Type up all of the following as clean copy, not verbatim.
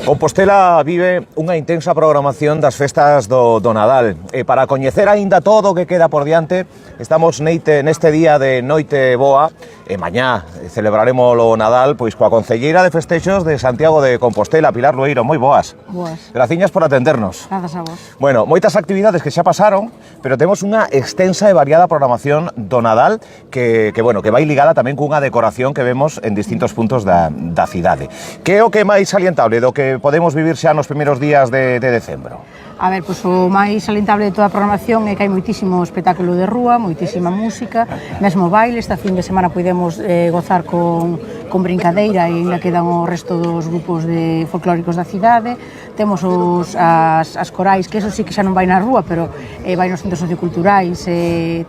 Compostela vive unha intensa programación das festas do Nadal. E para coñecer aínda todo o que queda por diante, estamos neste día de Noite Boa, e mañá celebraremos o Nadal pois coa concelleira de festexos de Santiago de Compostela, Pilar Lueiro. Moi boas. Boas. Graciñas por atendernos. Grazas a vos. Bueno, moitas actividades que xa pasaron, pero temos unha extensa e variada programación do Nadal que vai ligada tamén cunha decoración que vemos en distintos puntos da cidade. Que é o que é máis salientable do que podemos vivir xa nos primeiros días de decembro? A ver, pois o máis salientable de toda a programación é que hai moitísimo espectáculo de rúa, moitísima música, mesmo baile. Esta fin de semana podemos gozar con brincadeira e ainda quedan o resto dos grupos de folclóricos da cidade. Temos as corais, que eso sí que xa non vai na rúa, pero vai nos centros socioculturais.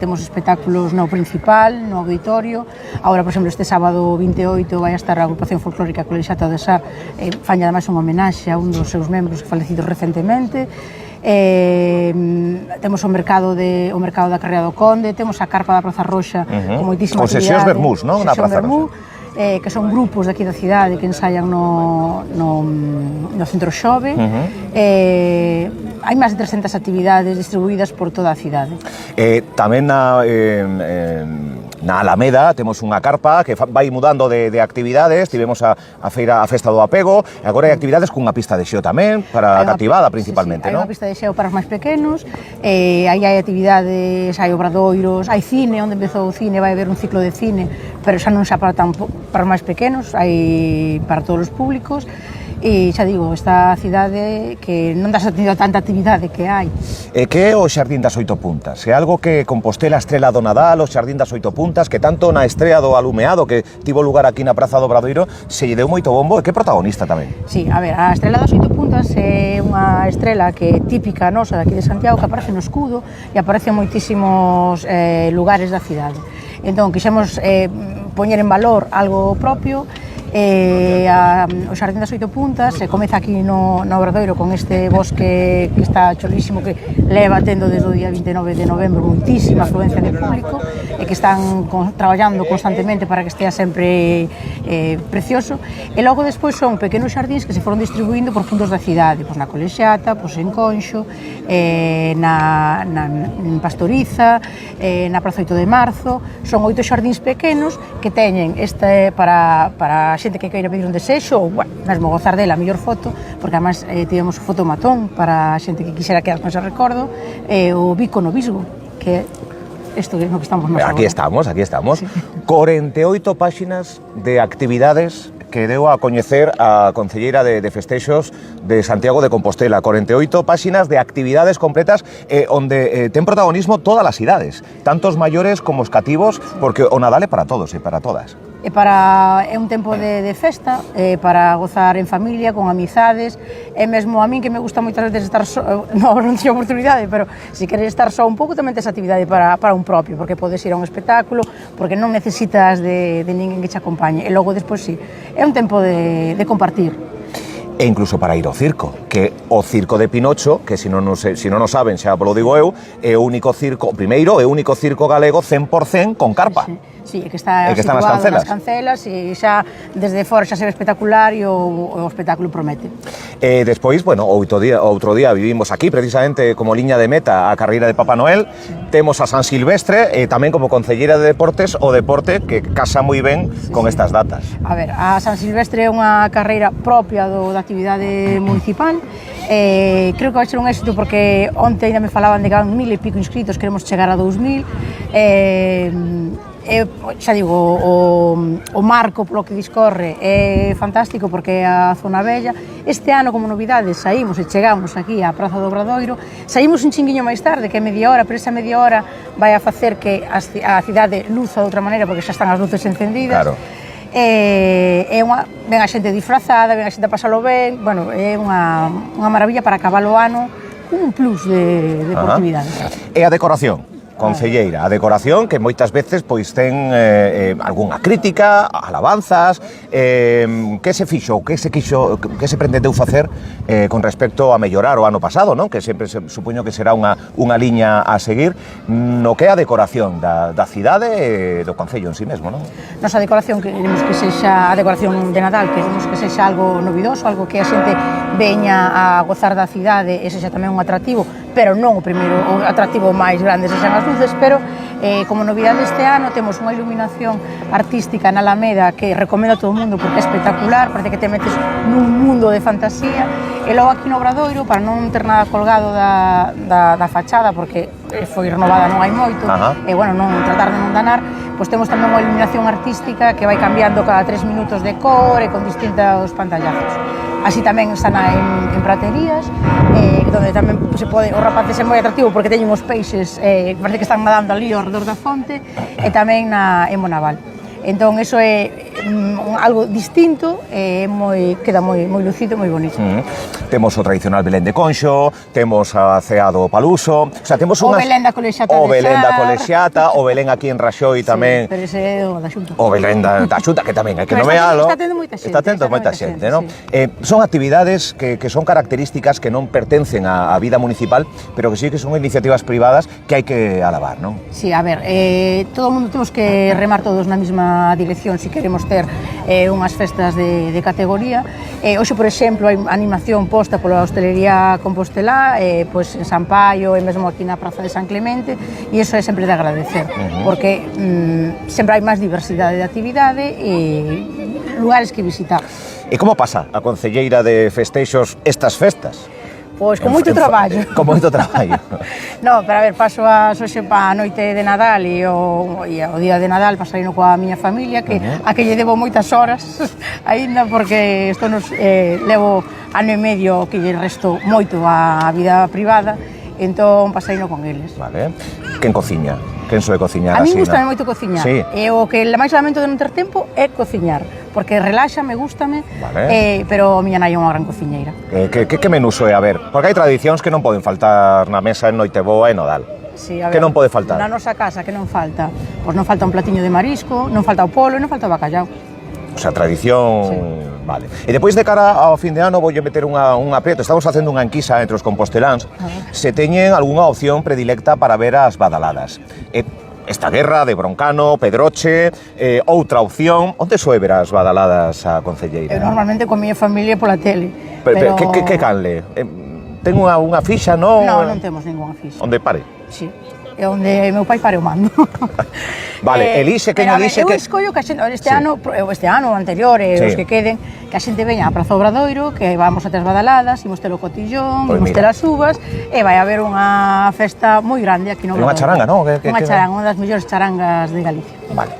Temos espectáculos no principal, no auditorio. Agora, por exemplo, este sábado 28 vai estar a agrupación folclórica Colexiata de Sá, faña ademais un homenaxe a un dos seus membros falecidos recentemente. Temos o mercado da Carreira do Conde, temos a carpa da Praza Roxa con moitísima actividade. Con sesións vermús, non? Na Praza Roxa. Que son grupos daqui da cidade que ensaian no Centro Xove. Hai máis de 300 actividades distribuídas por toda a cidade. Tamén na Alameda temos unha carpa que vai mudando de actividades. Tivemos a festa do apego, e agora hai actividades cunha pista de xeo tamén, para a cativada principalmente, non? Hai unha pista de xeo para os máis pequenos, aí hai actividades, hai obradoiros, hai cine, onde empezou o cine, vai haber un ciclo de cine, pero xa non xa para os máis pequenos, hai para todos os públicos. E xa digo, esta cidade que non dá sentido a tanta actividade que hai. E que é o Xardín das Oito Puntas? É algo que Compostela estrela do Nadal, o Xardín das Oito Puntas, que tanto na estrea do Alumeado que tivo lugar aquí na Praza do Obradoiro se lle deu moito bombo, e que protagonista tamén? Sí, a ver, a estrela das Oito Puntas é unha estrela que é típica nosa daqui de Santiago, que aparece no escudo e aparece en moitísimos lugares da cidade. Entón, quixemos poñer en valor algo propio. O Xardín das Oito Puntas comeza aquí no Obradoiro con este bosque que está cholísimo, que leva tendo desde o día 29 de novembro moitísima afluencia de público e que están traballando constantemente para que estea sempre precioso. E logo despois son pequenos xardíns que se foron distribuindo por puntos da cidade, pois na Colexiata, pois en Conxo, na Pastoriza, na Praza 8 de Marzo. Son 8 xardíns pequenos que teñen para a xente que queira pedir un desexo ou, mesmo gozar dela a mellor foto, porque además tivemos fotomatón para a xente que quixera quedar con ese recordo, o Bico no Visgo, que é isto no que estamos nós agora. Aquí estamos. Sí. 48 páxinas de actividades que deu a coñecer a concelleira de festexos de Santiago de Compostela. 48 páxinas de actividades completas onde ten protagonismo todas as idades, tanto os maiores como os cativos, porque o Nadal é para todos e para todas. É un tempo de festa, para gozar en familia, con amizades, e mesmo a min que me gusta moitas veces estar só, non teño oportunidade, pero se queres estar só un pouco tamén tes actividade para un propio, porque podes ir a un espectáculo, porque non necesitas de ninguén que te acompañe, e logo despois sí, é un tempo de compartir. E incluso para ir ao circo, que o Circo de Pinocho, que se non o saben, xa polo digo eu, é o único circo, primeiro, é o único circo galego 100% con carpa. Sí, que está situado nas Cancelas, e xa desde fora xa se ve espectacular e o espectáculo promete. Despois, outro día vivimos aquí, precisamente como liña de meta, a carreira de Papá Noel. Temos a San Silvestre, e tamén como concelleira de deportes, o deporte que casa moi ben con estas datas. A ver, a San Silvestre é unha carreira propia da actividade municipal. Creo que vai ser un éxito porque onte ainda me falaban de que van 1000 e pico inscritos, queremos chegar a 2000. Xa digo, o marco polo que discorre é fantástico porque é a zona bella. Este ano, como novidade, saímos e chegamos aquí á Praza do Obradoiro. Saímos un chinguiño máis tarde, que é media hora, pero esa media hora vai a facer que a cidade luza de outra maneira, porque xa están as luces encendidas. Claro. Ven a xente disfrazada, ven a xente a pasalo ben. Bueno, é unha maravilla para acabar o ano cun plus de deportividade. E a decoración? Concelleira, a decoración que moitas veces pois ten algunha crítica, alabanzas, que se fixo, que se pretendeu facer con respecto a mellorar o ano pasado, non? Que sempre supoño que será unha liña a seguir no que é a decoración da cidade e do concello en si mesmo, non? Nosa decoración queremos que sexa a decoración de Nadal, queremos que sexa algo novidoso, algo que a xente veña a gozar da cidade, ese xa tamén un atractivo, pero non o primeiro, o atractivo máis grande se xan as luces, pero como novidade este ano temos unha iluminación artística na Alameda que recomendo a todo o mundo porque é espectacular, parece que te metes nun mundo de fantasía, e logo aquí no Obradoiro, para non ter nada colgado da fachada, porque foi renovada non hai moito, e bueno, non tratar de non danar, pois temos tamén unha iluminación artística que vai cambiando cada 3 minutos de cor e con distintos pantallazos. Así tamén están en praterías, donde tamén se pode, os rapaces é moi atractivo porque teñen os peixes, parece que están nadando ali ao redor da fonte, e tamén en Monaval. Entón, eso é algo distinto e queda moi lucido e moi bonito. Temos o tradicional Belén de Conxo, temos a Cea do Paluso, o sea, temos o Belén da Colexiata o Belén da Colexiata, o Belén aquí en Raxoi tamén. Pero ese é o da Xunta. O Belén da Xunta, que tamén hai que nomealo. Está tendo moita xente. Está tendo moita xente, non? Son actividades que son características que non pertencen á vida municipal, pero que sí que son iniciativas privadas que hai que alabar, non? Sí, a ver, todo o mundo temos que remar todos na mesma dirección se queremos ter unhas festas de categoría. Hoxe, por exemplo, hai animación posta pola hostelería compostelá, pois en San Paio e mesmo aquí na Praza de San Clemente, e iso é sempre de agradecer, porque sempre hai máis diversidade de actividade e lugares que visitar. E como pasa a concelleira de festeixos estas festas? Pois con moito traballo. Con moito traballo. No, pero a ver, paso a noite de Nadal e o día de Nadal pasaino coa miña familia, que a que lle debo moitas horas, aínda porque isto levo ano e medio que lle resto moito a vida privada, entón pasaino con eles. Vale. Quen cociña? Quen soe cociñar así? A mí así, gustame moito cociñar. Sí. E o que máis lamento de non ter tempo é cociñar, porque relaxame, gústame, vale. Pero a miña nai é unha gran cociñeira. Que menú soe? A ver, porque hai tradicións que non poden faltar na mesa en Noiteboa e Nodal. Sí, a ver, que non pode faltar? Na nosa casa, que non falta? Pois non falta un platiño de marisco, non falta o polo e non falta o bacallau. O sea, tradición... Sí. Vale. E depois de cara ao fin de ano voulle meter un aprieto. Estamos facendo unha enquisa entre os composteláns se teñen algunha opción predilecta para ver as badaladas. Esta guerra de Broncano, Pedroche, outra opción. Onde soe ver as badaladas a concelleira? Eu normalmente con a miña familia pola tele. Pero... Que canle? Ten unha fixa, non? Non, non temos ningunha fixa. Onde pare? Sí. É onde meu pai pare o mando. Vale, elixe, quen elixe... Eu escollo que este ano, o anterior, os que queden, que a xente veña a Praza Obradoiro, que vamos a ter badalladas, imos ter o cotillón, imos ter as uvas, e vai haber unha festa moi grande aquí no Obradoiro. Unha charanga, non? Unha charanga, unha das mellores charangas de Galicia. Vale.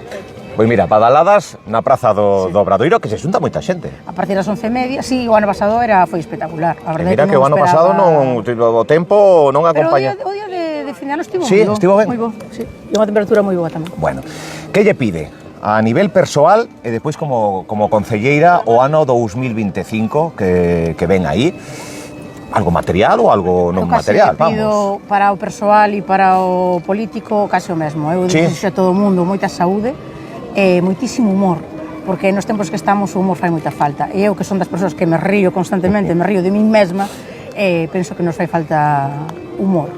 Pois mira, badaladas na Praza do Obradoiro, que se xunta moita xente. A partir das 11:30, sí, o ano pasado foi espectacular. A verdade mira que o ano pasado o tempo non acompaña. Pero o día de fin de ano estivo ben. Moi bo, sí. E unha temperatura moi boa tamén. Bueno, que lle pide a nivel persoal e despois como concelleira o ano 2025 que ven aí? Algo material ou algo non material? Vamos. Pido para o persoal e para o político case o mesmo. Eu desexo a todo o mundo moita saúde e moitísimo humor, porque nos tempos que estamos o humor fai moita falta. E eu, que son das persoas que me río constantemente, me río de min mesma, penso que nos fai falta humor.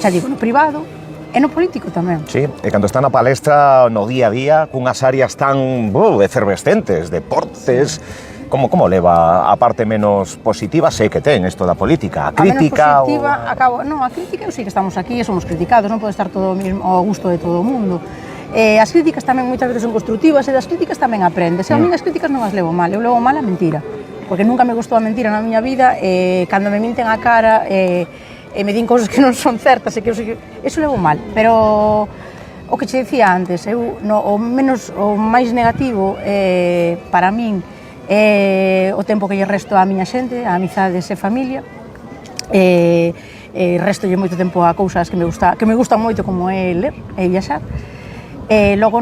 Xa digo, no privado e no político tamén. Sí, e cando está na palestra no día a día, cunhas áreas tan efervescentes, deportes... Como leva a parte menos positiva? Sei que ten isto da política, a crítica... A menos positiva, non, a crítica eu sei que estamos aquí e somos criticados, non pode estar todo ao gusto de todo o mundo. As críticas tamén moitas veces son constructivas e das críticas tamén aprendes. A mí as críticas non as levo mal, eu levo mal a mentira, porque nunca me gustou a mentira na miña vida, cando me minten a cara e me din cousas que non son certas e que eso levo mal, pero o que che dicía antes, o máis negativo para min o tempo que lle resto á miña xente, a amizades e familia, restolle moito tempo a cousas que me gustan moito, como é ler e viaxar. Logo,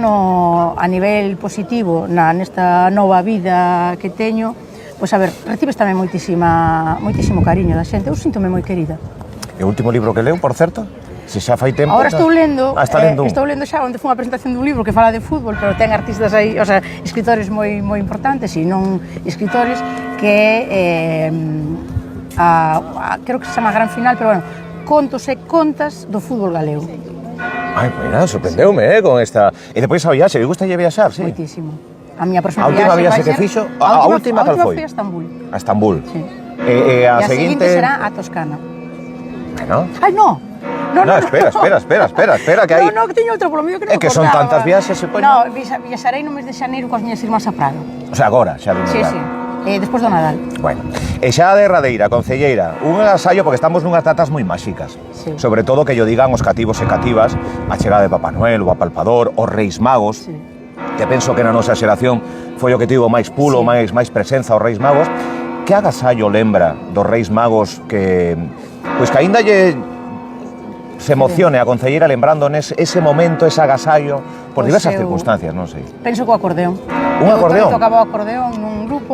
a nivel positivo, nesta nova vida que teño, pois a ver, recibes tamén moitísimo cariño da xente, eu síntome moi querida. E o último libro que leu, por certo? Se xa fai tempo... Agora estou lendo, estou lendo xa onde foi unha presentación dun libro que fala de fútbol, pero ten artistas aí, o sea, escritores moi importantes e non escritores, que creo que se chama Gran Final, pero bueno, contos e contas do fútbol galego. Ai, mira, sorprendeume, con esta... E depois a viaxe, me gusta viaxar, sí? Moitísimo. A miña próxima viaxe vai ser... A última cal foi? A Estambul. A Estambul. Sí. E a seguinte será a Toscana. Bueno. Ai, no! No, espera, que hai... No, que teño outro polo mío que non É que son tantas viaxes, se poño. No, viaxarei no mes de xaneiro coas miñas irmás a Prado. O sea, agora, xa vimos. Sí. Despois do Nadal. Bueno, e xa a derradeira, concelleira, un agasallo porque estamos nunhas datas moi máxicas. Sí. Sobre todo que yo digan os cativos e cativas, a chegada de Papá Noel, o apalpador, os Reis Magos, Sí. que penso que na nosa xeración foi o que tivo máis pulo, Sí. máis presenza os Reis Magos. Que agasallo lembra dos Reis Magos que, pois que aínda se emocione a concelleira lembrando ese momento, ese agasallo, por diversas circunstancias, non sei. Penso co acordeón. Un acordeón? Eu tocaba o acordeón nunha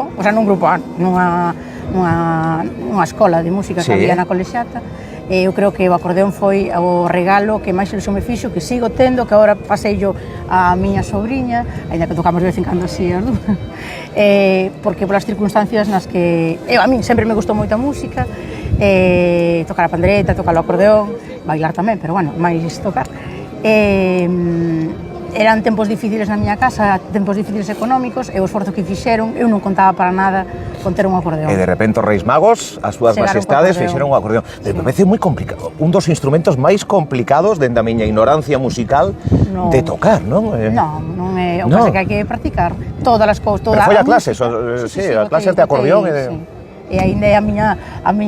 escola de música que había na colexiata. Eu creo que o acordeón foi o regalo que máis ilusión me fixo, que sigo tendo, que agora paseillo a miña sobriña, aínda que tocamos de vez en cando así as dúas, porque polas circunstancias nas que... a min sempre me gustou moito a música, tocar a pandereta, tocar o acordeón, bailar tamén, pero bueno, máis tocar. Eran tempos difíciles na miña casa, tempos difíciles económicos, e o esforzo que fixeron, eu non contaba para nada con ter un acordeón. E de repente os Reis Magos, as súas majestades, fixeron un acordeón. Me parece moi complicado, un dos instrumentos máis complicados dende a miña ignorancia musical de tocar, non? Non é, o que pasa que hai que practicar todas as cousas, Pero foi a clases, a clases de acordeón e de... E ainda é a miña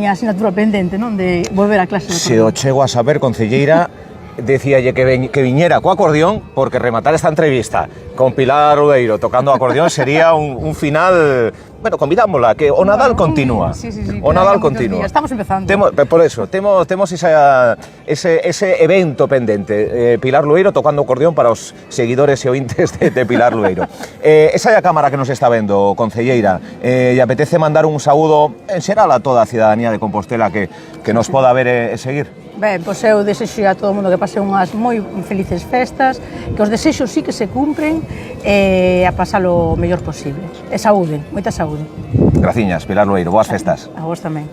asignatura pendente, non, de volver a clase de acordeón. Se o chego a saber, concelleira, decíalle que viñera co acordeón, porque rematar esta entrevista con Pilar Ueiro tocando acordeón sería un final... Bueno, convidámosla, que o Nadal continúa. Sí, o Nadal continúa. Estamos empezando. Por eso, temos ese evento pendente. Pilar Lueiro tocando acordeón para os seguidores e ointes de Pilar Lueiro. Esa é a cámara que nos está vendo, concelleira. E apetece mandar un saúdo en xeral a toda a cidadanía de Compostela que nos poda ver e seguir. Ben, pois eu desexo a todo o mundo que pase unhas moi felices festas, que os desexos sí que se cumpren e a pasalo o mellor posible. E saúde, moita saúde. Graciñas, Pilar Lueiro, boas festas. A vos tamén.